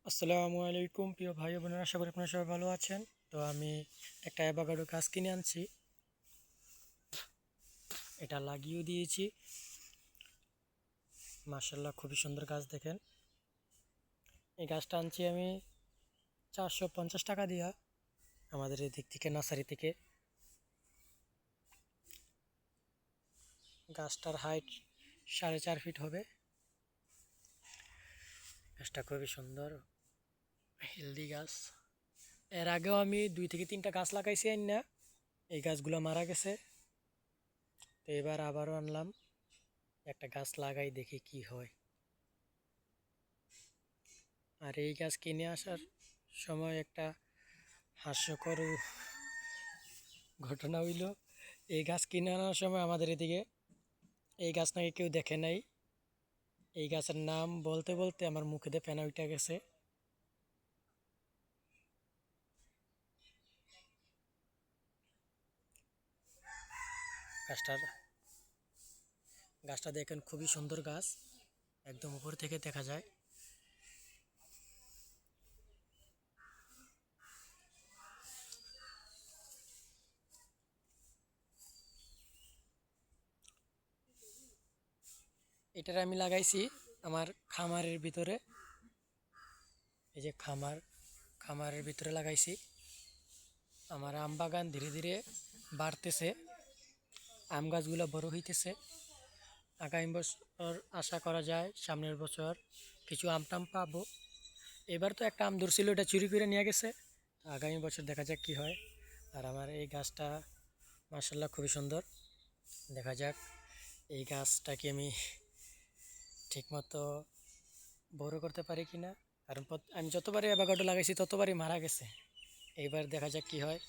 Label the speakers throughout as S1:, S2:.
S1: আসসালামু আলাইকুম প্রিয় ভাই বোনেরা, আশা করি আপনারা সবাই ভালো আছেন। তো আমি একটা অ্যাভোকাডো গাছ কিনে আনছি, এটা লাগিয়েও দিয়েছি। মাশাল্লাহ, খুবই সুন্দর গাছ দেখেন। এই গাছটা আনছি আমি 450 টাকা দিয়া, আমাদের এই দিক থেকে নার্সারি থেকে। গাছটার হাইট 4.5 ফিট হবে। গাছটা খুবই সুন্দর, হেলদি গাছ। এর আগেও আমি 2 থেকে 3টা গাছ লাগাইছি না, এই গাছগুলো মারা গেছে। তো এবার আবারও আনলাম, একটা গাছ লাগাই দেখি কি হয়। আর এই গাছ কিনে আসার সময় একটা হাস্যকর ঘটনা হইল। এই গাছ কিনে আনার সময় আমাদের এদিকে এই গাছ নাকি কেউ দেখে নাই। এই গাছের নাম বলতে বলতে আমার মুখে দিয়ে ফেনা উঠে গেছে। গাছটার গাছটা দেখেন, খুবই সুন্দর গাছ, একদম উপর থেকে দেখা যায়। এটার আমি লাগাইছি আমার খামারের ভিতরে। এই যে খামারের ভিতরে লাগাইছি। আমার আম বাগান ধীরে ধীরে বাড়তেছে, আম গাছগুলো বড় হইতেছে। আগামী বছর আশা করা যায় সামনের বছর কিছু আম টাম পাবো। এবার তো একটা আম ধরছিল, এটা চুরি করে নিয়ে গেছে। আগামী বছর দেখা যাক কি হয়। আর আমার এই গাছটা মার্শাল্লাহ খুবই সুন্দর। দেখা যাক এই গাছটাকে আমি ঠিকমতো বড় করতে পারি কি না। কারণ আমি যতবারই অ্যাভোকাডো লাগাইছি ততবারই মারা গেছে। এইবার দেখা যাক কি হয়।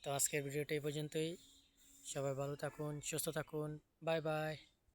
S1: তো আজকের ভিডিওটা এই পর্যন্তই। সবাই ভালো থাকুন, সুস্থ থাকুন। Bye bye.